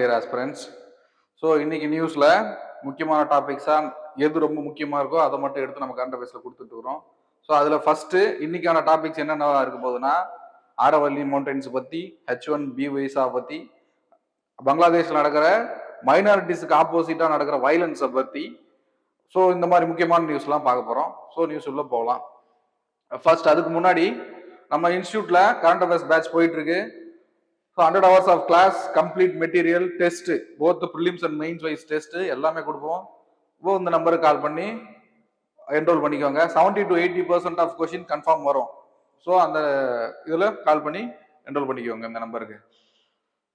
Dear aspirants. So இன்னைக்கு நியூஸ்ல முக்கியமான டாபிக்ஸா எது ரொம்ப முக்கியமா இருக்கோ அதை மட்டும் எடுத்து நம்ம கரண்ட் அஃபேர்ஸ்ல கொடுத்துட்டு இருக்கிறோம். ஸோ அதுல ஃபர்ஸ்ட் இன்னைக்கான டாபிக்ஸ் என்னென்ன இருக்க போகுதுன்னா, ஆரவல்லி மவுண்டன்ஸ் பத்தி, H1B விசா பத்தி, பங்களாதேஷ்ல நடக்கிற மைனாரிட்டிஸ்க்கு ஆப்போசிட்டா நடக்கிற வயலன்ஸை பத்தி. ஸோ இந்த மாதிரி முக்கியமான நியூஸ்லாம் பார்க்க போறோம். ஸோ நியூஸ் உள்ள போகலாம். ஃபர்ஸ்ட் அதுக்கு முன்னாடி நம்ம இன்ஸ்டியூட்ல கரண்ட் அஃபேர்ஸ் பேட்ச் போயிட்டு இருக்கு. 100 hours of class, complete material, test, both the prelims and mains wise test எல்லாமே கொடுப்போம். இந்த நம்பருக்கு கால் பண்ணி என்ரோல் பண்ணிக்கோங்க. 70 to 80% ஆஃப் கொஸ்டின் கன்ஃபார்ம் வரும். ஸோ அந்த இதில் கால் பண்ணி என்ரோல் பண்ணிக்கோங்க இந்த நம்பருக்கு.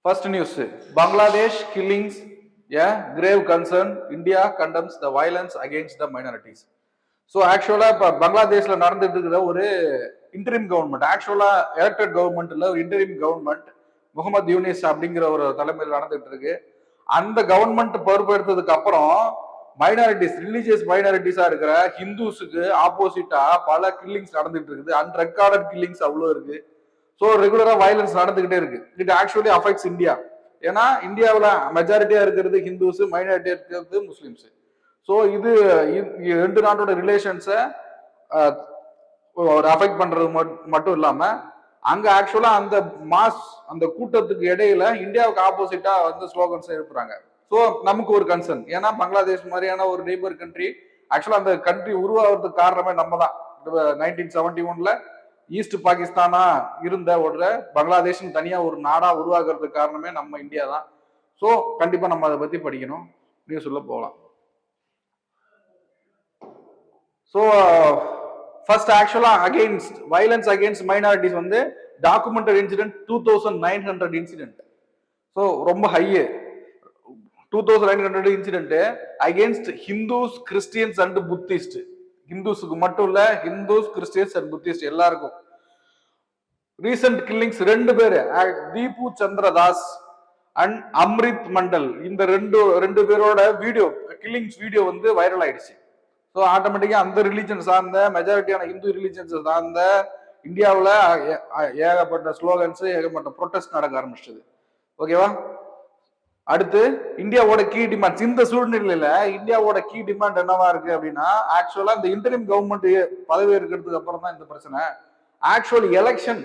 First news, Bangladesh killings a grave concern, India condemns the violence against the minorities. So ஆக்சுவலா இப்போ பங்களாதேஷ்ல நடந்துட்டு இருக்கிற ஒரு இன்டரிம் கவர்மெண்ட், ஆக்சுவலா எலெக்டட் கவர்மெண்ட் இல்ல, ஒரு இன்டரிம் கவர்மெண்ட் முகமது யூனிஸ் அப்படிங்கிற ஒரு தலைமையில் நடந்துட்டு இருக்கு. அந்த கவர்மெண்ட் பொறுப்பெடுத்ததுக்கு அப்புறம் மைனாரிட்டிஸ், ரிலீஜியஸ் மைனாரிட்டிஸா இருக்கிற ஹிந்துஸுக்கு ஆப்போசிட்டா பல கில்லிங்ஸ் நடந்துட்டு இருக்குது. அன்ரெக்கார்டட் கில்லிங்ஸ் அவ்வளோ இருக்கு. ஸோ ரெகுலரா வயலன்ஸ் நடந்துகிட்டே இருக்கு. It actually affects India. ஏன்னா இந்தியாவில் மெஜாரிட்டியா இருக்கிறது ஹிந்துஸ், மைனாரிட்டியா இருக்கிறது முஸ்லிம்ஸ். ஸோ இது ரெண்டு நாட்டோட ரிலேஷன்ஸை ஒரு அஃபெக்ட் பண்றது மட்டும் இல்லாம, அங்க ஆக்சுவலா அந்த அந்த கூட்டத்துக்கு இடையில இந்தியாவுக்கு ஆப்போசிட்டா வந்து ஸ்லோகன்ஸ் எழுப்புறாங்க. ஸோ நமக்கு ஒரு கன்சர்ன். ஏன்னா பங்களாதேஷ் மாதிரியான ஒரு நெய்பர் கண்ட்ரி, ஆக்சுவலா அந்த கண்ட்ரி உருவாகிறதுக்கு காரணமே நம்ம தான். 1971 ஈஸ்ட் பாகிஸ்தானா இருந்த ஒரு பங்களாதேஷ் தனியா ஒரு நாடா உருவாக்குறதுக்கு காரணமே நம்ம இந்தியா தான். ஸோ கண்டிப்பா நம்ம அதை பத்தி படிக்கணும். நியூஸ் உள்ள போகலாம். So first actually against violence against minorities வந்து டாக்குமெண்டட் இன்சிடென்ட் 2900 இன்சிடென்ட். ஸோ ரொம்ப high. 2900 incident against Hindus, Christians and Buddhist. ஹிந்துஸுக்கு மட்டும் இல்ல, ஹிந்துஸ், கிறிஸ்டியன்ஸ் அண்ட் புத்திஸ்ட் எல்லாருக்கும். ரீசன்ட் கில்லிங்ஸ் ரெண்டு பேரு, தீபு சந்திரதாஸ் அண்ட் அம்ரித் மண்டல், இந்த ரெண்டு பேரோட வீடியோ, கில்லிங்ஸ் வீடியோ வந்து வைரல் ஆயிடுச்சு. ஸோ ஆட்டோமேட்டிக்கா அந்த ரிலீஜன் சார்ந்த மெஜாரிட்டியான இந்து ரிலீஜன்ஸ் சார்ந்த இந்தியாவில் ஏகப்பட்ட ஸ்லோகன்ஸ், ஏகப்பட்ட ப்ரொட்டஸ்ட் நடக்க ஆரம்பிச்சது. ஓகேவா? அடுத்து இந்தியாவோட கீ டிமாண்ட்ஸ். இந்த சூழ்நிலையில இந்தியாவோட கீ டிமாண்ட் என்னவா இருக்கு அப்படின்னா, ஆக்சுவலா இந்த இன்டரிம் கவர்மெண்ட் பதவி இருக்கிறதுக்கு அப்புறம் தான் இந்த பிரச்சனை. ஆக்சுவல் எலெக்ஷன்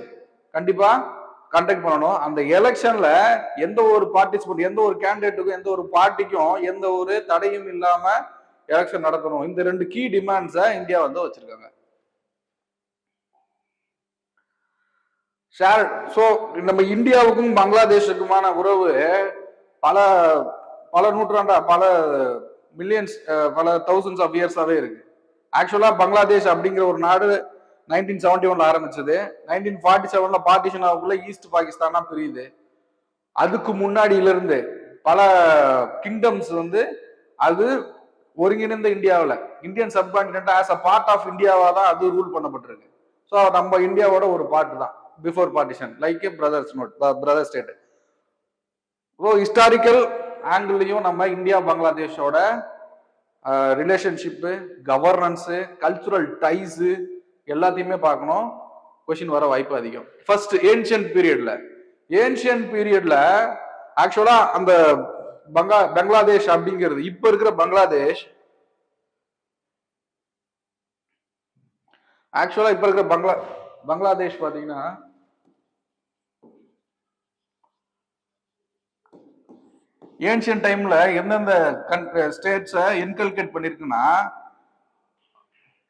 கண்டிப்பா கண்டக்ட் பண்ணணும். அந்த எலெக்ஷன்ல எந்த ஒரு பார்ட்டிசிபேட், எந்த ஒரு கேண்டிடேட்டுக்கும் எந்த ஒரு பார்ட்டிக்கும் எந்த ஒரு தடையும் இல்லாம எலெக்ஷன் நடக்கணும். இந்த ரெண்டு கீ டிமாண்ட்ஸை இந்தியா வந்து வச்சிருக்காங்க. ஸோ நம்ம இந்தியாவுக்கும் பங்களாதேஷுக்குமான உறவு பல பல நூற்றாண்டா, பல மில்லியன்ஸ், பல தௌசண்ட்ஸ் ஆஃப் இயர்ஸாவே இருக்கு. ஆக்சுவலா பங்களாதேஷ் அப்படிங்கிற ஒரு நாடு 1971 ஆரம்பிச்சது. 1947 பார்ட்டிஷன் ஆகுள்ள ஈஸ்ட் பாகிஸ்தானா பிரியுது. அதுக்கு முன்னாடியில இருந்து பல கிங்டம்ஸ் வந்து அது ஒருங்கிணைந்த இந்தியாவில், Indian subcontinent as a part of இந்தியாவா தான் அது ரூல் பண்ணப்பட்டிருக்கு. ஸோ நம்ம இந்தியாவோட ஒரு பார்ட் தான் before partition, like a brother state. So historical ஆங்கிள்லையும் நம்ம இந்தியா பங்களாதேஷோட ரிலேஷன்ஷிப்பு, கவர்னன்ஸு, கல்ச்சுரல் டைஸு எல்லாத்தையுமே பார்க்கணும். கொஸ்டின் வர வாய்ப்பு அதிகம். ஃபர்ஸ்ட் ஏன்ஷியன்ட் பீரியட்ல ஆக்சுவலா அந்த பங்களாதேஷ் அப்படிங்கிறது, இப்ப இருக்கிற பங்களாதேஷ், ஆக்சுவலா இப்ப இருக்கிற பங்களாதேஷ் பாத்தீங்கன்னா ஏன்ஷியன் டைம்ல எந்தெந்த ஸ்டேட்ஸை இன்கல்கேட் பண்ணிருக்குன்னா,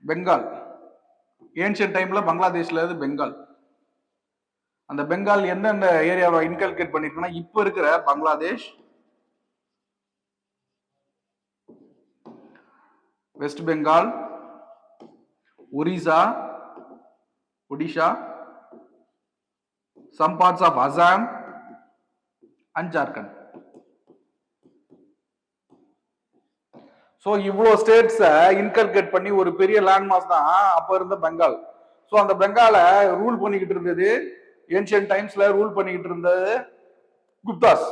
பெங்கால். ஏன்ஷியன் டைம்ல பங்களாதேஷ்ல இருந்து பெங்கால். அந்த பெங்கால் எந்தெந்த ஏரியாவை இன்கல்கேட் பண்ணிருக்குன்னா, இப்ப இருக்கிற Bangladesh, west Bengal, Odisha, some parts of Assam and Jharkhand. So இவ்வளோ ஸ்டேட்ஸை இன்கல்கேட் பண்ணி ஒரு பெரிய லேண்ட்மாஸ் தான் அப்ப இருந்த பெங்கால். ஸோ அந்த பெங்காலை ரூல் பண்ணிக்கிட்டு இருந்தது, ஏன்ஷியன் டைம்ஸ்ல ரூல் பண்ணிக்கிட்டு இருந்தது குப்தாஸ்.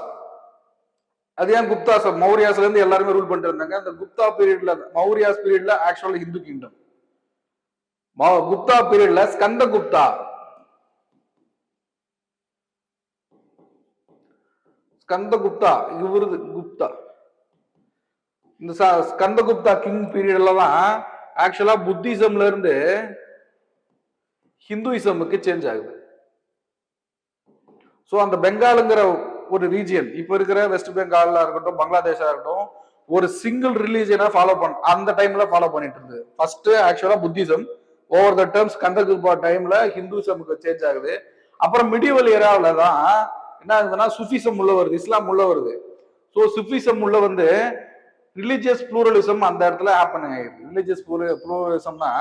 அது ஏன் குப்தாஸ், மௌரியாஸ்ல இருந்து எல்லாருமே ரூல் பண்ணிட்டு இருந்தாங்க. அந்த குப்தா பீரியட்ல, மௌரியாஸ் பீரியட்ல ஆக்சுவலா இந்து கிங்டம். குப்தா பீரியட்ல ஸ்கந்த குப்தா ஸ்கந்தகுப்தா இவருது குப்தா. இந்த ஸ்கந்தகுப்தா கிங் பீரியட்ல தான் ஆக்சுவலா புத்திசம்ல இருந்து ஹிந்துயிசமுக்கு சேஞ்ச் ஆகுது. ஸோ அந்த பெங்காலுங்கிற ஒரு ரீஜியன், இப்ப இருக்கிற வெஸ்ட் பெங்காலா இருக்கட்டும், பங்களாதேஷா இருக்கட்டும், ஒரு சிங்கிள் ரிலீஜியனா ஃபாலோ அந்த டைம்ல ஃபாலோ பண்ணிட்டு இருந்தது. ஃபர்ஸ்ட் ஆக்சுவலா Buddhism, over the terms Skandagupta டைம்ல ஹிந்துசமுக்கு சேஞ்ச் ஆகுது. அப்புறம் மிடிவல் ஏராவில தான் என்ன ஆகுதுன்னா சுஃபிசம் உள்ள வருது, இஸ்லாம் உள்ள வருது. ஸோ சுஃபிசம் உள்ள வந்து ரிலிஜியஸ் ப்ளூரலிசம் அந்த இடத்துல ஹேப்பன் ஆயிடுது. ரிலிஜியஸ் ப்ளூரலிசம்னா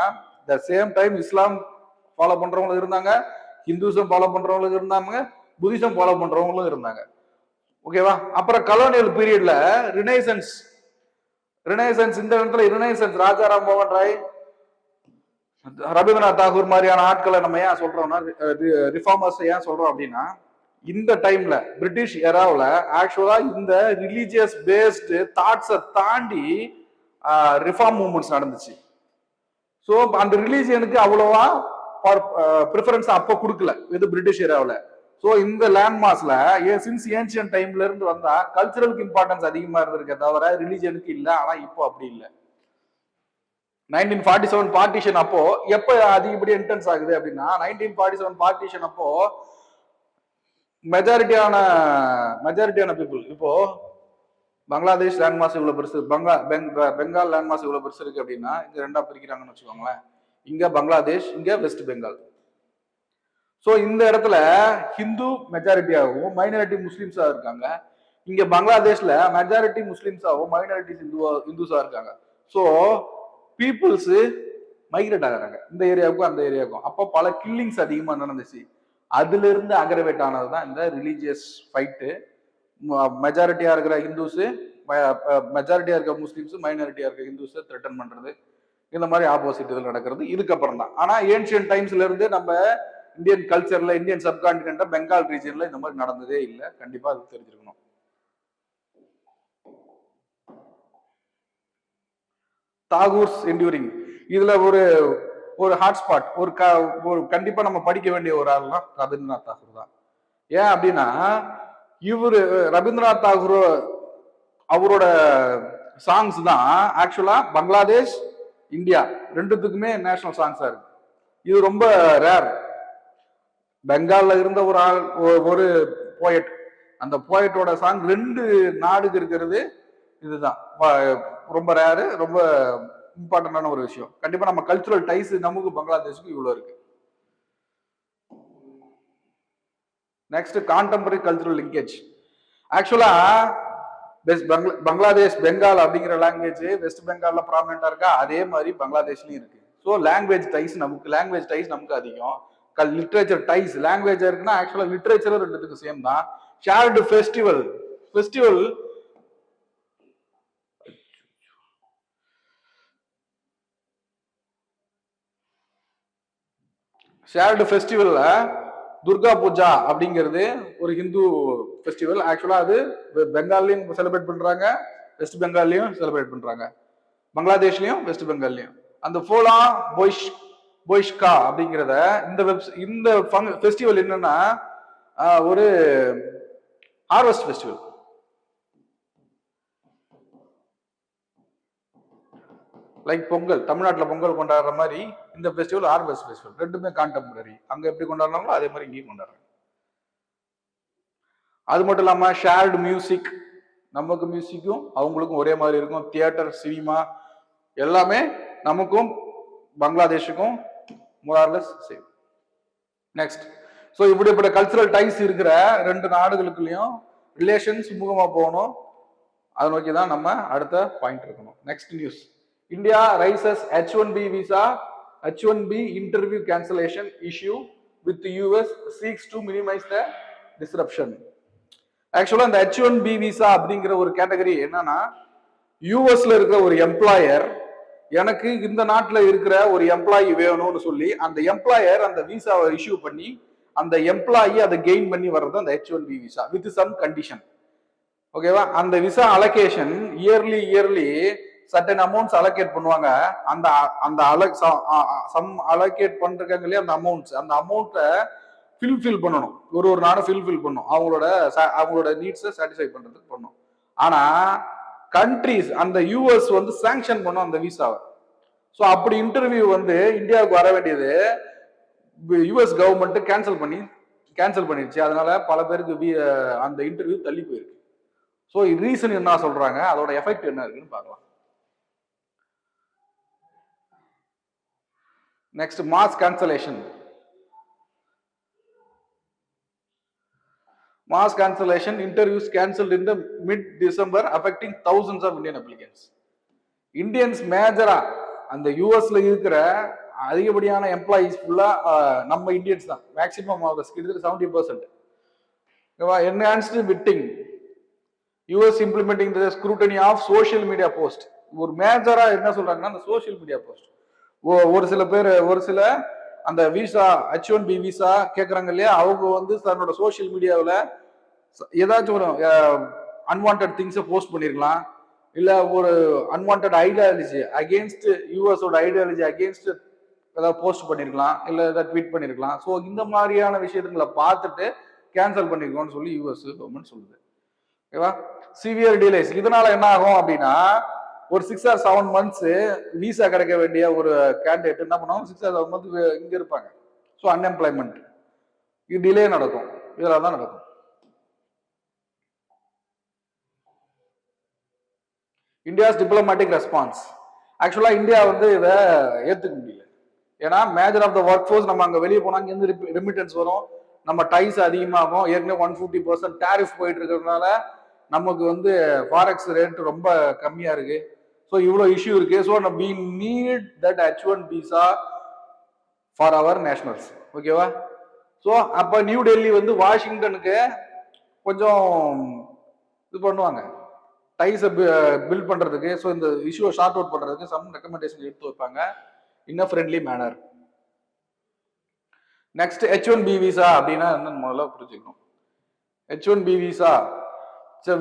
the same time Islam follow பண்றவங்களும் இருந்தாங்க, ஹிந்துசம் ஃபாலோ பண்றவங்களும் இருந்தாங்க, புத்திசம் ஃபாலோ பண்றவங்களும் இருந்தாங்க. ஓகேவா? அப்புறம் கலோனியல் பீரியட்ல ரினைசன்ஸ் இந்த இடத்துல ரினைசன்ஸ் ராஜாராம் மோகன் ராய், ரவீந்திரநாத் தாகூர் மாதிரியான ஆட்களை நம்ம ஏன் சொல்றோம்னா, ரிஃபார்மர்ஸ் ஏன் சொல்றோம் அப்படின்னா, இந்த டைம்ல பிரிட்டிஷ் எராவில் ஆக்சுவலா இந்த ரிலீஜியஸ் பேஸ்டு தாட்ஸை தாண்டி ரிஃபார்ம் மூவ்மெண்ட்ஸ் நடந்துச்சு. ஸோ அந்த ரிலீஜியனுக்கு அவ்வளவா ப்ரிஃபரன்ஸ் அப்போ கொடுக்கல இது பிரிட்டிஷ் எராவில். ஸோ இந்த லேண்ட் மாஸ்ல சின்ஸ் ஏன்ஷியன் டைம்ல இருந்து வந்தா கல்ச்சரலுக்கு இம்பார்ட்டன்ஸ் அதிகமா இருந்திருக்கே தவிர ரிலீஜியனுக்கு இல்லை. ஆனா இப்போ அப்படி இல்லை. 1947 பார்ட்டிஷன் அப்போ எப்ப அதிகப்படி இன்டென்ஸ் ஆகுது அப்படின்னா, 1947 பார்ட்டிஷன் அப்போ மெஜாரிட்டியான பீப்புள், இப்போ பங்களாதேஷ் லேண்ட் மாஸ் இவ்வளவு பெருசு, பெங்கால் லேண்ட் மாஸ் இவ்வளவு பெருசு இருக்கு அப்படின்னா, இங்க ரெண்டா பிரிக்கிறாங்கன்னு வச்சுக்கோங்களேன். இங்க பங்களாதேஷ், இங்க வெஸ்ட் பெங்கால். ஸோ இந்த இடத்துல ஹிந்து மெஜாரிட்டியாகவும் மைனாரிட்டி முஸ்லிம்ஸா இருக்காங்க. இங்க பங்களாதேஷ்ல மெஜாரிட்டி முஸ்லிம்ஸாகவும் மைனாரிட்டி இந்துஸா இருக்காங்க. ஸோ பீப்புள்ஸ் மைக்ரேட் ஆகிறாங்க இந்த ஏரியாவுக்கும் அந்த ஏரியாவுக்கும். அப்போ பல கில்லிங்ஸ் அதிகமா நடந்துச்சு. அதுல இருந்து அக்ரவேட் ஆனதுதான் இந்த ரிலீஜியஸ் ஃபைட்டு. மெஜாரிட்டியா இருக்கிற ஹிந்துஸ், மெஜாரிட்டியா இருக்க முஸ்லிம்ஸ், மைனாரிட்டியா இருக்க ஹிந்துஸ் த்ரெட்டன் பண்றது, இந்த மாதிரி ஆப்போசிட் இதில் நடக்கிறது இதுக்கப்புறம் தான். ஆனா ஏன்ஷியன் டைம்ஸ்ல இருந்து நம்ம இந்தியன் கல்ச்சர்ல, இந்தியன் சப்கான்டினென்ட்ல, பெங்கால் ரீஜன்ல இந்த மாதிரி நடந்ததே இல்லை. கண்டிப்பா அது தெரிஞ்சிருக்கணும். தாகூர்ஸ் என்டியூரிங், இதுல ஒரு ஹாட்ஸ்பாட், ஒரு கண்டிப்பா நம்ம படிக்க வேண்டிய ஒரு ஆள்னா ரவீந்திரநாத் தாகூர் தான். ஏன் அப்படின்னா இவரு ரவீந்திரநாத் தாகூர் அவரோட சாங்ஸ் தான் ஆக்சுவலா பங்களாதேஷ், இந்தியா ரெண்டுத்துக்குமே நேஷனல் சாங்ஸா இருக்கு. இது ரொம்ப ரேர். பெங்கால்ல இருந்த ஒரு ஆள், ஒரு போயட், அந்த போயட்டோட சாங் 2 நாடுக்கு இருக்கிறது இதுதான் ரொம்ப ரேரு, ரொம்ப இம்பார்ட்டன்டான ஒரு விஷயம். கண்டிப்பா நம்ம கல்ச்சுரல் டைஸ் நமக்கு பங்களாதேஷுக்கு இவ்வளவு இருக்கு. Next contemporary cultural linkage. ஆக்சுவலா பங்களாதேஷ், பெங்கால் அப்படிங்கிற லாங்குவேஜ் வெஸ்ட் பெங்கால்ல ப்ராமினெண்டா இருக்கா, அதே மாதிரி பங்களாதேஷ்லயும் இருக்கு. ஸோ லாங்குவேஜ் டைஸ் நமக்கு அதிகம். லிட்ரேச்சர் டைஸ் லாங்குவேஜ் இருக்குன்னா ஆக்சுவலா லிட்ரேச்சரும் ரெண்டுத்துக்கு சேம் தான். ஷேர்டு ஃபெஸ்டிவல் ஷேர்டு ஃபெஸ்டிவல்ல துர்கா பூஜா அப்படிங்கிறது ஒரு ஹிந்து ஃபெஸ்டிவல். ஆக்சுவலா அது பெங்கால்லையும் செலிப்ரேட் பண்றாங்க, வெஸ்ட் பெங்கால்லையும் செலிப்ரேட் பண்றாங்க, பங்களாதேஷ்லயும் வெஸ்ட் பெங்கால்லையும். அந்த போலா போய்ஷ்கா அப்படிங்கிறத இந்த ஃபெஸ்டிவல் என்னன்னா ஒரு ஹார்வெஸ்ட் ஃபெஸ்டிவல். லைக் பொங்கல், தமிழ்நாட்டில் பொங்கல் கொண்டாடுற மாதிரி இந்த ஃபெஸ்டிவல் ஹார்வெஸ்ட் ஃபெஸ்டிவல். ரெண்டுமே கான்டெம்பரரி. அங்க எப்படி கொண்டாடுறாங்களோ அதே மாதிரி இங்கேயும் கொண்டாடுறாங்க. அது மட்டும் இல்லாம ஷேர்டு மியூசிக், நமக்கு மியூசிக்கும் அவங்களுக்கும் ஒரே மாதிரி இருக்கும். தியேட்டர், சினிமா எல்லாமே நமக்கும் பங்களாதேஷுக்கும் மோரார்லெஸ் சேம். நெக்ஸ்ட், ஸோ இப்படிப்பட்ட கல்ச்சுரல் டைஸ் இருக்கிற 2 நாடுகளுக்குள்ளயும் ரிலேஷன் சுமூகமா போகணும். அதை நோக்கி தான் நம்ம அடுத்த பாயிண்ட் இருக்கணும். Next news, India raises H1B visa, H1B interview cancellation issue with the US seeks to minimize the disruption. ஆக்சுவலா இந்த H1B visa அப்படிங்கிற ஒரு கேட்டகரி என்னன்னா, யூஎஸ்ல இருக்கிற ஒரு எம்ப்ளாயர் எனக்கு இந்த நாட்டில் இருக்கிற ஒரு எம்ப்ளாயி வேணும்னு சொல்லி அந்த எம்ப்ளாயர் அந்த விசாவை இஷ்யூ பண்ணி அந்த எம்ப்ளாயி அதை கெயின் பண்ணி வர்றது அந்த H1B visa with some condition. ஓகேவா? அந்த visa allocation yearly certain amounts allocate பண்ணுவாங்க. அந்த சம் அலோகேட் பண்றாங்க இல்லையா, அந்த அமௌண்ட்டை ஃபில் பண்ணணும். ஒரு நாடு ஃபில் பண்ணணும். அவங்களோட நீட்ஸை சாட்டிஸ்ஃபை பண்றதுக்கு பண்ணணும். ஆனா கண்ட்ரிஸ் அந்த யூஎஸ் வந்து சாங்ஷன் பண்ணும் அந்த விசாவை. ஸோ அப்படி இன்டர்வியூ வந்து இந்தியாவுக்கு வர வேண்டியது யூஎஸ் கவர்மெண்ட் கேன்சல் பண்ணிடுச்சு. அதனால பல பேருக்கு அந்த இன்டர்வியூ தள்ளி போயிருக்கு. ஸோ ரீசன் என்ன சொல்றாங்க, அதோட எஃபெக்ட் என்ன இருக்குன்னு பார்க்கலாம். Next, mass cancellation. Mass cancellation, interviews cancelled in the mid-December, affecting thousands of Indian applicants. Indians மேஜரா அந்த யூஎஸ்ல இருக்கிற அதிகப்படியான எம்ப்ளாயிஸ் ஃபுல்லா நம்ம இந்தியன்ஸ் தான். மேக்சிமம் கிட்டத்தட்ட 70%. Enhanced vetting, US implementing the scrutiny of social media post. ஒரு மேஜரா என்ன சொல்றாங்கன்னா அந்த சோஷியல் மீடியா போஸ்ட். ஒரு சில அந்த விசா H1B விசா கேட்கறாங்க இல்லையா, அவங்க வந்து தன்னோட சோசியல் மீடியாவில் ஏதாச்சும் ஒரு அன்வான்ட் திங்ஸை போஸ்ட் பண்ணிருக்கலாம், இல்ல ஒரு அன்வான்ட் ஐடியாலஜி அகேன்ஸ்ட் யூஎஸோட ஐடியாலஜி அகேன்ஸ்ட் ஏதாவது போஸ்ட் பண்ணிருக்கலாம், இல்ல ஏதாவது ட்வீட் பண்ணிருக்கலாம். ஸோ இந்த மாதிரியான விஷயங்களை பார்த்துட்டு கேன்சல் பண்ணிருக்கோம்னு சொல்லி யூஎஸ் கவர்மெண்ட் சொல்லுது. ஓகேவா? Severe delays. இதனால என்ன ஆகும் அப்படின்னா, ஒரு 6 or 7 months விசா கிடைக்க வேண்டிய ஒரு கேண்டிடேட் என்ன பண்ணுவாங்க, 6 or 7 months இங்க இருப்பாங்க. ஸோ அன்எம்ப்ளாய்மெண்ட், இது டிலே நடக்கும். இதெல்லாம் தான் நடக்கும். India's diplomatic response. ஆக்சுவலா இந்தியா வந்து இதை ஏத்துக்க முடியல. ஏன்னா major of the workforce நம்ம அங்க வெளியே போனா இருந்து ரெமிட்டன்ஸ் வரும், நம்ம டைஸ் அதிகமாகும். ஏற்கனவே 150% டேரிஃப் போயிட்டு இருக்கிறதுனால நமக்கு வந்து ஃபாரெக்ஸ் ரேட் ரொம்ப கம்மியா இருக்கு. ஸோ இவ்வளோ இஷ்யூ இருக்கு. So we need that H1 visa for our nationals. ஓகேவா? ஸோ அப்போ நியூ டெல்லி வந்து வாஷிங்டனுக்கு கொஞ்சம் இது பண்ணுவாங்க, டைஸை பில்ட் பண்றதுக்கு. ஸோ இந்த இஷ்யூவை ஷார்ட் அவுட் பண்றதுக்கு சம் ரெக்கமெண்டேஷன் எடுத்து வைப்பாங்க in a friendly manner. Next, H1B visa அப்படின்னா என்னன்னு முதல்ல புரிஞ்சுக்கணும். H1B visa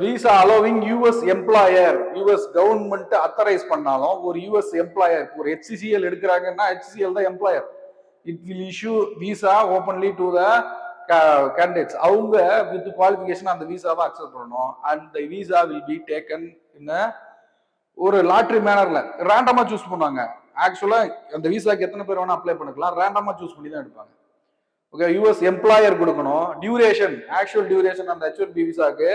visa allowing US employer, US government authorise பண்ணாலும் ஒரு யூஎஸ் எம்ப்ளாயர், ஒரு HCL எடுக்கிறாங்கன்னா HCL தான் employer. It will issue visa openly to the candidates. அவங்க வித் குவாலிஃபிகேஷன் அந்த விசாவை அக்செப்ட் பண்ணணும். And the visa will be taken in ஒரு லாட்ரி மேனர்ல, ரேண்டமா சூஸ் பண்ணுவாங்க. ஆக்சுவலா அந்த விசாக்கு எத்தனை பேர் வேணா அப்ளை பண்ணிக்கலாம், ரேண்டமா சூஸ் பண்ணி தான் எடுப்பாங்க. ஓகே, யூஎஸ் எம்ப்ளாயர் கொடுக்கணும். டியூரேஷன், ஆக்சுவல் டியூரேஷன் அந்த H1B விசாக்கு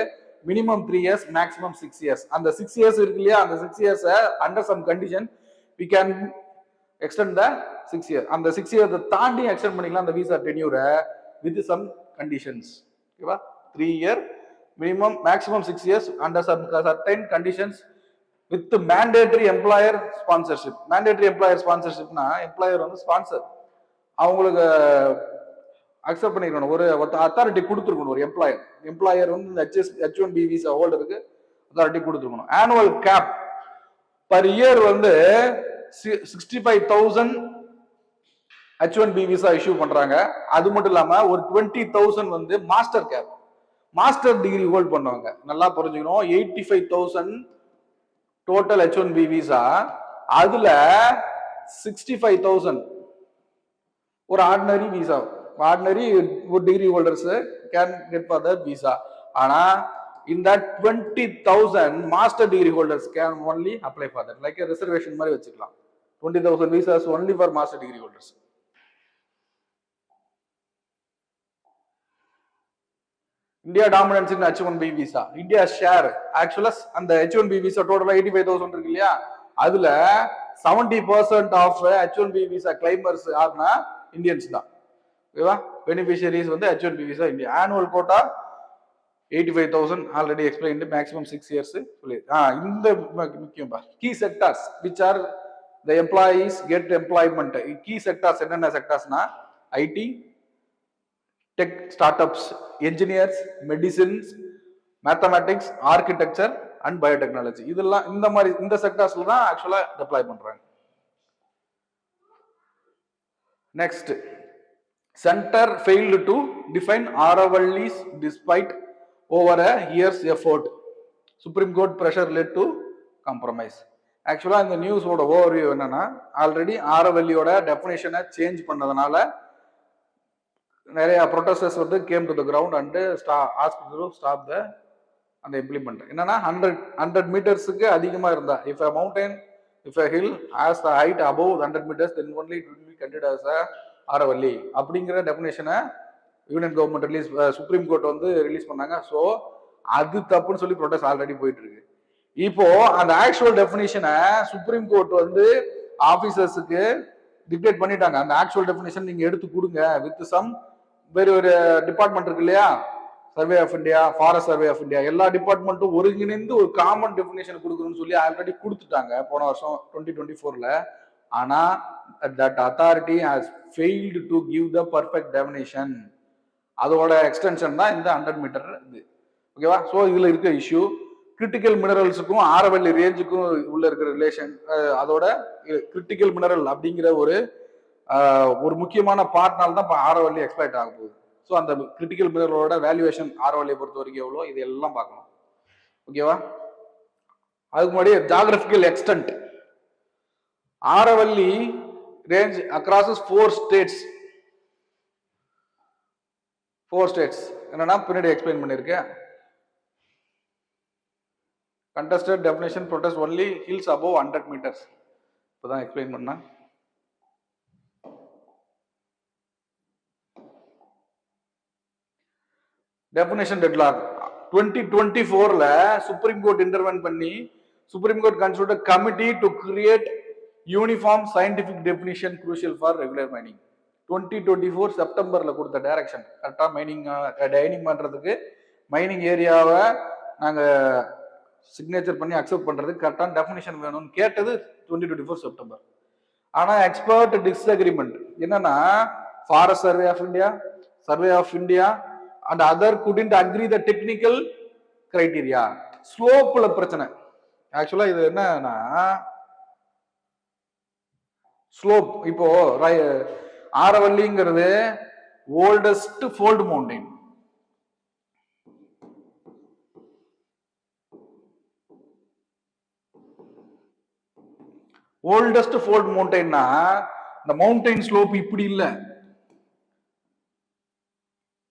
மினிமம் 3 years, மேக்ஸிமம் 6 years. அந்த 6 years இருக்கு இல்லையா, அந்த 6 years under some condition we can extend the 6 years. அந்த 6 years தாண்டி எக்ஸ்டெண்ட் பண்ணிக்கலாம் அந்த விசா டென்யூரை with some conditions. ஓகேவா? 3 year minimum, maximum 6 years under some certain conditions with mandatory employer sponsorship. Mandatory employer sponsorship னா employer வந்து sponsor, அவங்களுக்கு accept பண்ணிக்கணும், ஒரு அத்தாரிட்டி கொடுத்துருக்கணும். ஒரு எம்ப்ளாயர் வந்து இந்த H1B விசா ஹோல்டருக்கு அத்தாரிட்டி கொடுத்துருக்கணும். ஆனுவல் கேப் பர் இயர் வந்து 65,000 H1B விசா இஷ்யூ பண்றாங்க. அது மட்டும் இல்லாம ஒரு 20,000 வந்து master cap, master degree hold பண்ணுவாங்க. நல்லா புரிஞ்சுக்கணும். 85,000 டோட்டல் H1B விசா, அதுல 65,000 ஒரு ordinary visa, ordinary degree holders can get for the visa. ஆனா in that 20,000 master degree holders can only apply for that, like a reservation மாதிரி வச்சுக்கலாம். 20,000 visas only for master degree holders. India dominance in H1B visa. India share actually அந்த H1B visa total 85,000 இருக்கு இல்லையா, அதுல 70% of H1B visa claimers யாருன்னா Indians தான். ஓகேவா? Beneficiaries வந்து H1B visa India. Annual quota 85,000 already explained, maximum 6 years சொல்லி. இந்த முக்கியம் பா, key sectors which are the employees get employment. Key sectors என்னென்ன செக்டார்ஸ்னா IT, tech startups, engineers, medicines, mathematics, architecture and biotechnology. இதெல்லாம் இந்த மாதிரி இந்த செக்டார்ஸ்ல தான் ஆக்சுவலா டெப்ளாய் பண்றாங்க. Next, center failed to define ROLs despite over a year's effort. Supreme Court pressure led to compromise. ஆக்சுவலா இந்த நியூஸோட ஓவர்வியூ என்னன்னா, ஆல்ரெடி ROL ஓட டெஃபினேஷனை சேஞ்ச் பண்ணதுனால நிறைய ப்ரொட்டஸ்டர்ஸ் வந்து came to the ground and ask to stop the அந்த இம்ப்ளிமெண்ட். என்னன்னா 100 மீட்டர்ஸுக்கு அதிகமா இருந்தா, if a mountain if a hill has the height above 100 metres then only it will be considered as a Aravalli அப்படிங்கிற டெஃபினேஷனை யூனியன் கவர்மெண்ட் சுப்ரீம் கோர்ட் வந்து release பண்ணாங்க. So அது தப்புன்னு சொல்லி ப்ரொடெஸ்ட் ஆல்ரெடி போயிட்டு இருக்கு. இப்போ அந்த ஆக்சுவல் டெஃபினேஷனை சுப்ரீம் கோர்ட் வந்து ஆபீசர்ஸுக்கு டிக்டேட் பண்ணிட்டாங்க. அந்த ஆக்சுவல் டெஃபினேஷன் நீங்க எடுத்து கொடுங்க வித் சம் வேறு ஒரு டிபார்ட்மெண்ட் இருக்கு இல்லையா, survey of India, forest survey of India, எல்லா டிபார்ட்மெண்ட்டும் ஒருங்கிணைந்து ஒரு காமன் டெஃபினேஷன் கொடுக்கணும்னு சொல்லி ஆல்ரெடி கொடுத்துட்டாங்க போன வருஷம் 2024ல. ஆனா that authority has failed to give the perfect definition. அதோட எக்ஸ்டென்ஷன் தான் இந்த 100 மீட்டர் இது. ஓகேவா? ஸோ இதுல இருக்க இஷ்யூ கிரிட்டிக்கல் மினரல்ஸுக்கும் ஆரவல்லி ரேஞ்சுக்கும் உள்ள இருக்கிற ரிலேஷன், அதோட கிரிட்டிக்கல் மினரல் அப்படிங்கிற ஒரு முக்கியமான பார்ட்னால தான் இப்போ ஆரவல்லி எக்ஸ்பிளைட் ஆக போகுது. ஸோ அந்த கிரிட்டிக்கல் மினரலோட வேல்யூவேஷன் ஆரவல்லியை பொறுத்த வரைக்கும் எவ்வளோ, இது எல்லாம் பார்க்கணும். ஓகேவா? அதுக்கு முன்னாடி geographical extent. Aravalli range across 4 states. 4 states என்னன்னா பின்னாடி எக்ஸ்பிளைன் பண்ணியிருக்கேன். contested definition protest only hills above 100 meters. இப்போதான் எக்ஸ்பிளைன் பண்ணா. டெஃபினேஷன் டெட்லாக் 2024ல சுப்ரீம் கோர்ட் இன்டர்வென் பண்ணி supreme court constitute committee to create uniform scientific definition crucial for regular mining. 2024 செப்டம்பர்ல கொடுத்த direction கரெக்டா மைனிங் பண்றதுக்கு மைனிங் ஏரியாவை நாங்க சிக்னேச்சர் பண்ணி அக்செப்ட் பண்றதுக்கு கரெக்டான டெஃபினிஷன் வேணும்னு கேட்டது 2024 செப்டம்பர். ஆனா எக்ஸ்பர்ட் டிஸ்அக்ரிமெண்ட் என்னன்னா forest survey of India, survey of India and other couldn't agree the technical criteria. ஸ்லோப்ல பிரச்சனை. ஆக்சுவலா இது என்னன்னா ஸ்லோப். இப்போ ஆரவல்லிங்கிறது oldest fold mountain. Oldest fold மவுண்டைன்னா இந்த மவுண்டைன் ஸ்லோப் இப்படி இல்ல,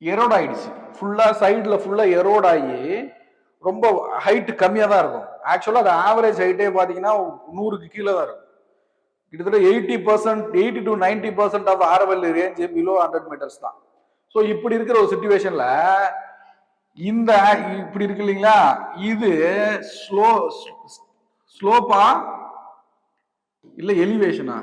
எரோட் ஆயிடுச்சு. ஃபுல்லா சைடுல ஃபுல்லா எரோட் ஆகி ரொம்ப ஹைட் கம்மியா தான் இருக்கும். ஆக்சுவலா அது ஆவரேஜ் ஹைட்டே பாத்தீங்கன்னா 100க்கு கீழே தான் இருக்கும். கிட்டத்தட்ட 80% to 90% of Aravalli range below 100 metres தான். ஸோ இப்படி இருக்கிற ஒரு சிச்சுவேஷன்ல இந்த இப்படி இருக்கு இல்லைங்களா, இது ஸ்லோப்பா இல்ல எலிவேஷனா,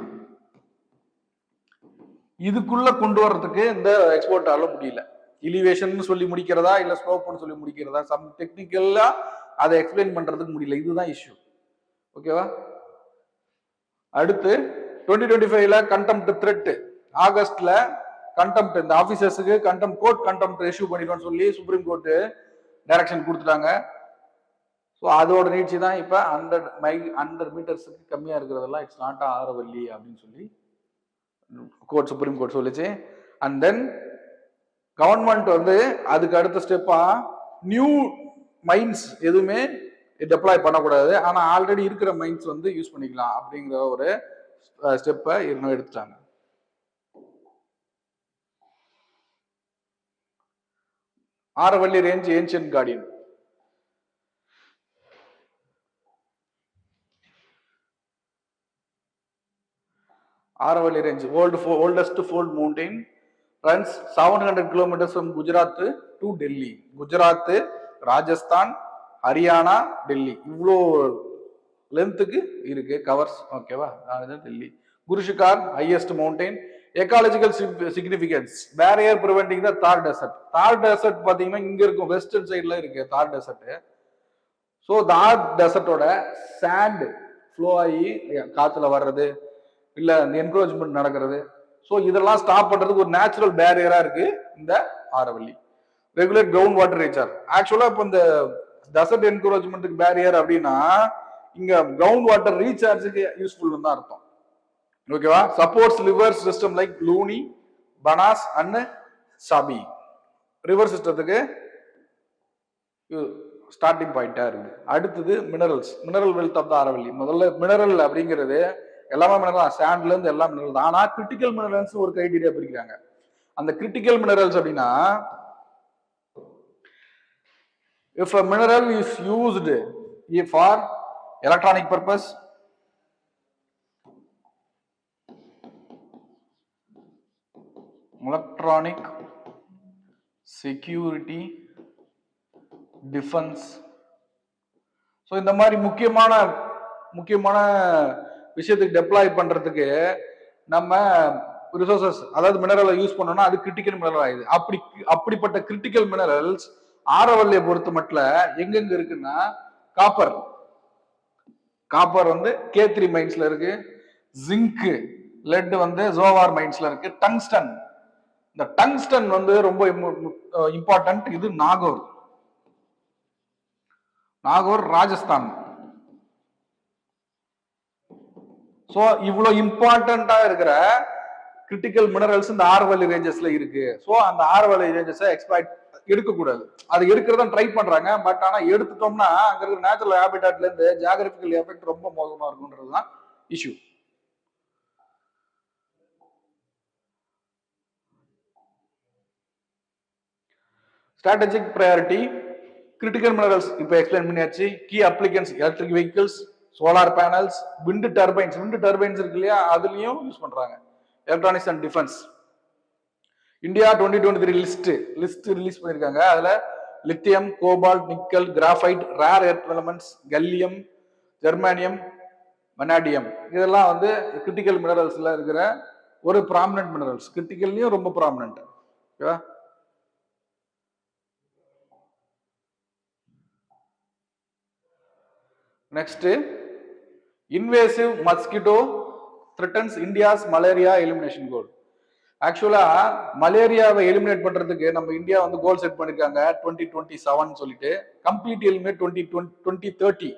இதுக்குள்ள கொண்டு வர்றதுக்கு இந்த எக்ஸ்போர்ட்டால முடியல. எலிவேஷன் சொல்லி முடிக்கிறதா இல்ல ஸ்லோப்னு சொல்லி முடிக்கிறதா, சம் டெக்னிக்கலா அதை எக்ஸ்பிளைன் பண்றதுக்கு முடியல. இதுதான் இஷ்யூ. ஓகேவா? அடுத்து 2025ல கண்டெம்ட் த்ரெட். ஆகஸ்ட்ல கண்டெம்ட் இந்த ஆபீசர்ஸுக்கு கோர்ட் கண்டெம்ட் இஷ்யூ பண்ணிடுவோம்னு சொல்லி சுப்ரீம் கோர்ட் டைரக்ஷன் கொடுத்துட்டாங்க. ஸோ அதோட நீட்சி தான் இப்ப 100 மீட்டர்ஸுக்கு கம்மியா இருக்கிறதெல்லாம் இட்ஸ் நாட் ஆரவல்லி அப்படின்னு சொல்லி சுப்ரீம் கோர்ட் சொல்லிச்சு. அண்ட் தென் கவர்மெண்ட் வந்து அதுக்கு அடுத்த ஸ்டெப்பா நியூ மைன்ஸ் எதுவுமே டெப்ளாய் பண்ணக்கூடாது, ஆனா ஆல்ரெடி இருக்கிற மைன்ஸ் வந்து யூஸ் பண்ணிக்கலாம் அப்படிங்கிற ஒரு ஸ்டெப்பை இன்னும் எடுத்துட்டாங்க. Aravalli range ancient Guardian. Aravalli range oldest fold mountain runs 700 kilometers from Gujarat to Delhi. Gujarat, Rajasthan, Haryana, Delhi இவ்வளோ லென்த்துக்கு இருக்கு கவர்ஸ். ஓகேவா? Delhi. Gurushikhar highest mountain. Ecological significance barrier preventing the Thar desert. தார் டெசர்ட் பாத்தீங்கன்னா இங்க இருக்கும், வெஸ்டர்ன் சைட்ல இருக்கு தார் டெசர்ட். ஸோ தார் டெசர்ட்டோட சாண்ட் ஃப்ளோ ஆகி காத்துல வர்றது இல்ல என்க்ரோச்மெண்ட் நடக்கிறது, ஸோ இதெல்லாம் ஸ்டாப் பண்றதுக்கு ஒரு நேச்சுரல் பேரியரா இருக்கு இந்த Aravalli. Regulate ground water recharge. ஆக்சுவலா இப்போ இந்த டெசர்ட் என்க்ரோச்மெண்ட்டுக்கு பேரியர் அப்படின்னா இங்க கிரவுண்ட் வாட்டர் ரீசார்ஜுக்கு யூஸ்ஃபுல் தான் அர்த்தம். ஓகேவா? Supports river system like Luni, Banas and Sabi. River சிஸ்டத்துக்கு ஸ்டார்டிங் பாயிண்டா இருக்கு. அடுத்தது minerals. Mineral wealth of the Aravalli. முதல்ல மினரல் அப்படிங்கிறது எல்லாமே மினரல் தான், சாண்ட்ல இருந்து எல்லாம் மினரல் தான். ஆனா கிரிட்டிக்கல் மினரல்ஸ் ஒரு கிரைடீரியா பிரிக்கிறாங்க. அந்த கிரிட்டிக்கல் மினரல்ஸ் அப்படின்னா, if a mineral is used for electronic purpose, electronic security, defense, so இந்த மாதிரி முக்கியமான விஷயத்துக்கு டெப்ளாய் பண்றதுக்கு நம்ம ரிசோர்சஸ் அதாவது மினரலை யூஸ் பண்ணோம்னா அது கிரிட்டிக்கல் மினரல் ஆகுது. அப்படிப்பட்ட கிரிட்டிக்கல் மினரல்ஸ் ஆரவல்லியை பொறுத்த மட்டும் எங்கெங்க இருக்குன்னா, காப்பர் வந்து K3 மைன்ஸ்ல இருக்கு, ஜிங்க் லெட் வந்து ஜோவார் மைன்ஸ்ல இருக்கு, டங்ஸ்டன், இந்த டங்ஸ்டன் வந்து ரொம்ப இம்பார்ட்டன்ட். இது நாகூர் ராஜஸ்தான். சோ இவ்வளவு இம்பார்ட்டண்டா இருக்கிற கிரிட்டிக்கல் மினரல்ஸ் இந்த ஆரவல்லி ரேஞ்சஸ்ல இருக்கு. சோ அந்த ஆரவல்லி ரேஞ்சஸ் எக்ஸ்ப்ளாய்ட் எடுக்கக்கூடாது. அது எடுக்கிறதா ட்ரை பண்றாங்க. பட் ஆனா எடுத்துட்டோம்னா அங்க இருக்கிற நேச்சுரல் ஹேபிட்டாட்ல இருந்து ஜியோகிராபிக்கல் எஃபெக்ட் ரொம்ப மோசமா இருக்கும்ன்றதுதான் issue. Strategic priority, critical minerals இப்ப எக்ஸ்பிளைன் பண்ணியாச்சு. Key applications electric vehicles, solar panels, wind turbines இருக்கு இல்லையா, அதுலயும் யூஸ் பண்றாங்க. Electronics and defence. India 2023 list release பண்ணிருக்காங்க. அதுல lithium, cobalt, nickel, graphite, rare earth elements, gallium, germanium, vanadium, இதெல்லாம் வந்து கிரிட்டிக்கல் மினரல்ஸ்ல இருக்கிற ஒரு ப்ராமினன்ட் மினரல்ஸ். கிரிட்டிக்கல்லையும் ரொம்ப ப்ராமினன்ட். ஓகேவா? Next, invasive mosquito threatens India's malaria elimination goal. ஆக்சுவலா மலேரியாவை எலிமினேட் பண்றதுக்கு நம்ம இந்தியா வந்து கோல் செட் பண்ணிருக்காங்க 2027 சொல்லிட்டு, கம்ப்ளீட் எலிமினேட் 2030.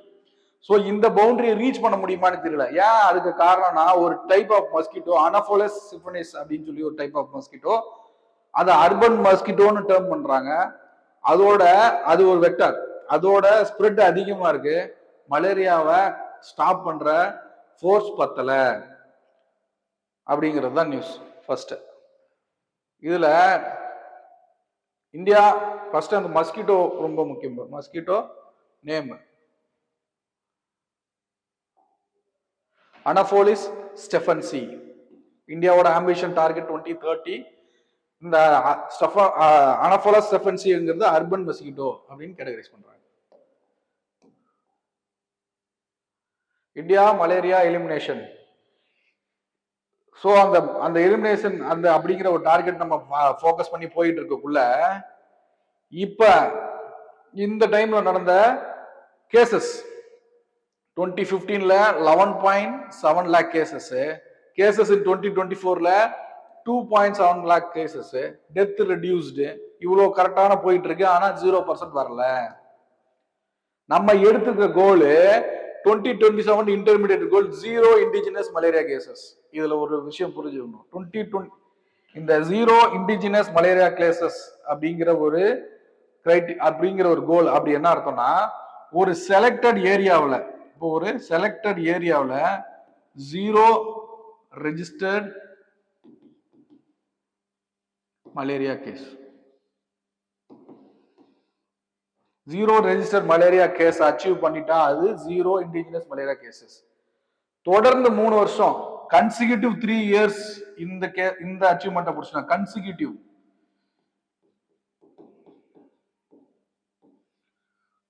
ஸோ இந்த பவுண்டரியை ரீச் பண்ண முடியுமான்னு தெரியல. ஏன் அதுக்கு காரணம்னா, ஒரு டைப் ஆஃப் மஸ்கிட்டோ அனஃபோலஸ் சிஃபனிஸ் அப்படின்னு சொல்லி ஒரு டைப் ஆஃப் மஸ்கிட்டோ, அது அர்பன் மஸ்கிட்டோன்னு டேர்ம் பண்றாங்க. அது ஒரு வெக்டர், அதோட ஸ்ப்ரெட் அதிகமா இருக்கு. மலேரியாவை ஸ்டாப் பண்ற ஃபோர்ஸ் பத்தல அப்படிங்கிறது தான் நியூஸ். ஃபர்ஸ்ட் இதுல இந்தியா ஃபர்ஸ்ட் அந்த மஸ்கிட்டோ ரொம்ப முக்கியம். Mosquito name anopheles stephensi. இந்தியாவோட ஆம்பிஷன் டார்கெட் 2030. இந்த அனஃபோலஸ் ஸ்டெஃபன்சிங்கிறது அர்பன் மஸ்கிட்டோ அப்படின்னு கேட்டகரைஸ் பண்றாங்க. India malaria elimination. ஸோ அந்த எலிமினேஷன் அந்த அப்படிங்கிற ஒரு டார்கெட் நம்ம ஃபோக்கஸ் பண்ணி போயிட்டு இருக்கக்குள்ள, இப்ப இந்த டைம்ல நடந்த கேசஸ் 2015ல 11.7 lakh கேசஸ் இன் 2024ல 2.7 lakh கேசஸ், டெத் ரெடியூஸ்டு, இவ்வளவு கரெக்டான போயிட்டு இருக்கு. ஆனா 0% வரல. நம்ம எடுத்துக்கிற கோலு 2027 இன்டர்மீடியட் கோல் 0 இண்டிஜினஸ் மலேரியா கேசஸ். இதுல ஒரு விஷயம் புரிஞ்சுக்கணும். 2020 இந்த 0 இண்டிஜினஸ் மலேரியா கேசஸ் அப்படிங்கிற ஒரு கோல் அப்படி என்ன அர்த்தம்னா, ஒரு செலக்டட் ஏரியாவில், இப்போ ஒரு செலக்டட் ஏரியாவில் 0 registered malaria case, 0 register malaria case achieve பண்ணிட்டா அது 0 இண்டிஜினஸ் மலேரியா கேசஸ். தொடர்ந்து 3 வருஷம் கன்சிக்யூட்டிவ் 3 இயர்ஸ் இந்த அச்சீவ்மெண்ட்டை பிடிச்சா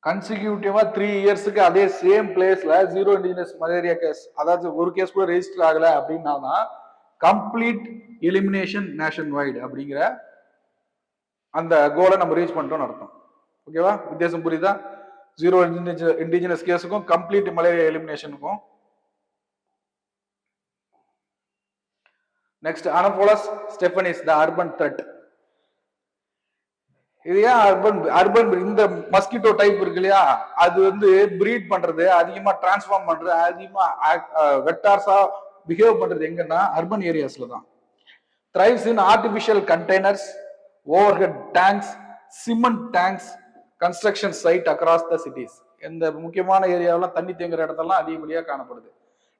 கன்சிக்யூட்டிவா 3 இயர்ஸுக்கு அதே சேம் பிளேஸ்ல 0 இண்டிஜினஸ் மலேரியா கேஸ், அதாவது ஒரு கேஸ் கூட ரெஜிஸ்டர் ஆகல அப்படின்னா கம்ப்ளீட் எலிமினேஷன் நேஷன் வைடு அப்படிங்கிற அந்த கோலை நம்ம ரீச் பண்ணிட்டோம்னு அர்த்தம். ஓகேவா? வித்தியாசம் புரியுதா? 0 இண்டிஜினஸ் கேஸுக்கும் கம்ப்ளீட் மலேரியா எலிமினேஷனுக்கும். Next, anopheles stephensi the urban threat. இது ஏன் அர்பன் இந்த மஸ்கிட்டோ டைப் இருக்கு இல்லையா, அது வந்து பிரீட் பண்றது, அதிகமா டிரான்ஸ்ஃபார்ம் பண்றது, அதிகமா வெக்டார்ஸா பிஹேவ் பண்றது எங்கன்னா அர்பன் ஏரியாஸ்ல தான். thrives in artificial containers, overhead tanks, cement tanks, construction site across the cities. இந்த முக்கியமான ஏரியாவெல்லாம் தண்ணி தேங்குற இடத்தெல்லாம் அதிகப்படியாக காணப்படுது.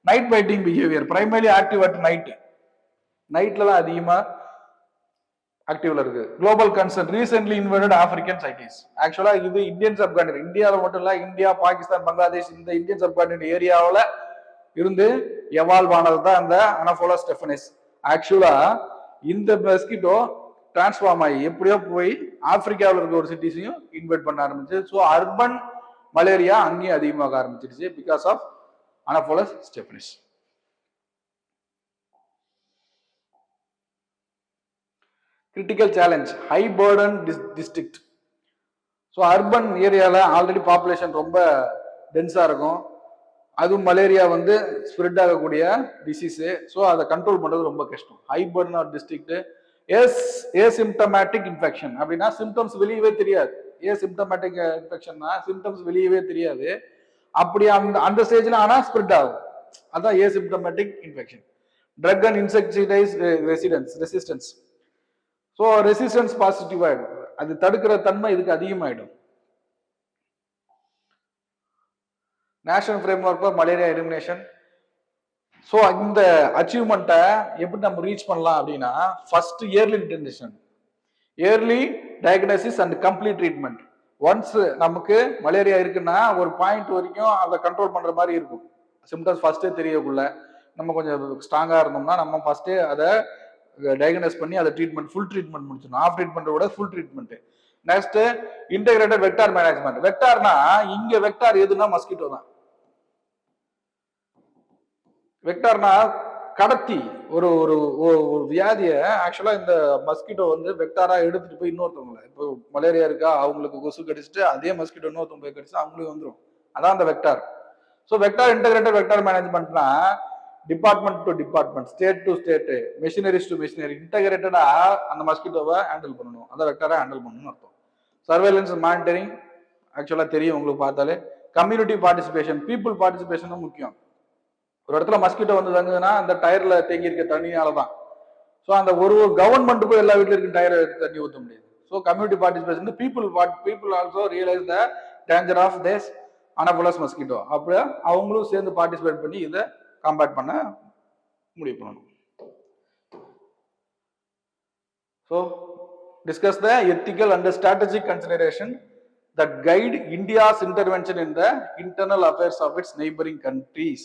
Night biting behaviour, primary active at நைட்ல தான் அதிகமா ஆக்டிவ்ல இருக்கு. Global concern recently invited African சைட்டிஸ். ஆக்சுவலா இது இந்தியன் சப்கான்டினென்ட், இந்தியாவில் மட்டும் இல்ல, இந்தியா, பாகிஸ்தான், பங்களாதேஷ் இந்த இந்தியன் சப்கான்டினென்ட் ஏரியாவில் இருந்து எவால்வ் ஆனது தான் இந்த அனஃபோலா ஸ்டெஃபனிஸ். ஆக்சுவலா இந்த மஸ்கிட்டோ டிரான்ஸ்ஃபார்ம் ஆகி எப்படியோ போய் ஆப்பிரிக்காவில் இருக்க ஒரு சிட்டிஸையும் இன்வைட் பண்ண ஆரம்பிச்சு. ஸோ அர்பன் மலேரியா அங்கேயும் அதிகமாக ஆரம்பிச்சிருச்சு because of anopheles stephensi. Critical challenge high burden district. So urban ஏரியாவில் ஆல்ரெடி பாப்புலேஷன் ரொம்ப டென்ஸாக இருக்கும். அதுவும் மலேரியா வந்து ஸ்ப்ரெட் ஆகக்கூடிய டிசீஸு. ஸோ அதை கண்ட்ரோல் பண்ணுறது ரொம்ப கஷ்டம். High burden of district. Asymptomatic infection அப்படின்னா சிம்டம்ஸ் வெளியவே தெரியாது. ஏசிம்டமேட்டிக் இன்ஃபெக்ஷன்னா சிம்டம்ஸ் வெளியவே தெரியாது. அப்படி அந்த ஸ்டேஜில் ஆனால் ஸ்ப்ரெட் ஆகும். அதான் asymptomatic infection. Drug and insecticides resistance. So resistance positive ஆகிடும். அது தடுக்கிற தன்மை இதுக்கு அதிகமாகிடும். National framework for malaria elimination. So இந்த அச்சீவ்மெண்ட்டை எப்படி நம்ம ரீச் பண்ணலாம் அப்படின்னா, first early detection, early diagnosis and complete treatment. Once நமக்கு மலேரியா இருக்குன்னா ஒரு பாயிண்ட் வரைக்கும் அதை கண்ட்ரோல் பண்ற மாதிரி இருக்கும். சிம்டம்ஸ் ஃபர்ஸ்டே தெரியக்குள்ள நம்ம கொஞ்சம் ஸ்ட்ராங்கா இருந்தோம்னா நம்ம ஃபர்ஸ்டே அதை டயக்னோஸ் பண்ணி அதை ட்ரீட்மெண்ட், ஃபுல் ட்ரீட்மெண்ட் முடிச்சிடணும். ஆஃப் ட்ரீட்மெண்ட் விட full treatment. Next integrated vector management. வெக்டார்னா இங்க வெக்டார் எதுனா மஸ்கிட்டோ தான். வெக்டார்னா கடத்தி ஒரு ஒரு ஒரு வியாதியை ஆக்சுவலா இந்த மஸ்கிட்டோ வந்து வெக்டாரா எடுத்துட்டு போய் இன்னொருத்தவங்களை, இப்போ மலேரியா இருக்கா அவங்களுக்கு கொசு கடிச்சிட்டு அதே மஸ்கிட்டோ இன்னொருத்தவங்க போய் கடிச்சு அவங்களுக்கு வந்துடும். அதான் அந்த vector. So vector integrated vector மேனேஜ்மெண்ட்னா department to department, state to state, machineries to machinery இன்டெகிரேட்டடா அந்த மஸ்கிட்டோவை ஹேண்டில் பண்ணணும். அந்த வெக்டாரை ஹேண்டில் பண்ணணும்னு அர்த்தம். சர்வேலன்ஸ் மானிட்டரிங் ஆக்சுவலா தெரியும் உங்களுக்கு பார்த்தாலே. கம்யூனிட்டி பார்ட்டிசிபேஷன், பீப்புள் பார்ட்டிசிபேஷனும் முக்கியம். ஒரு இடத்துல மஸ்கிட்டோ வந்து தங்குதுன்னா அந்த டயர்ல தேங்கி இருக்க தண்ணியால தான். ஸோ அந்த ஒரு கவர்மெண்ட்டுக்கும் எல்லா வீட்டில் இருக்க டயர் தண்ணி ஊற்ற முடியாது. So community participation, people also realise the danger of this anopheles mosquito. அப்படியே அவங்களும் சேர்ந்து பார்ட்டிசிபேட் பண்ணி இதை காம்பேட் பண்ண முடிவு பண்ணணும். So discuss the ethical and strategic consideration that guide India's intervention in the internal affairs of its neighboring countries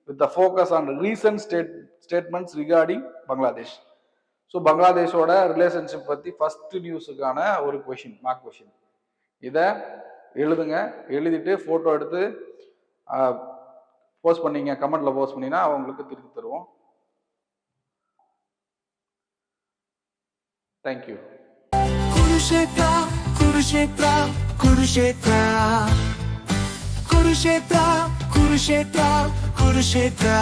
with the focus on recent statements regarding Bangladesh. So பங்களாதேஷோட relationship பத்தி first நியூஸுக்கான ஒரு question, mark question. இதை எழுதுங்க. எழுதிட்டு photo எடுத்து post பண்ணீங்க, கமெண்ட்ல போஸ்ட் பண்ணீங்கன்னா அவங்களுக்கு திருப்பி தருவோம். Thank you. Kurukshetra, Kurukshetra, Kurukshetra, Kurukshetra, Kurukshetra, Kurukshetra.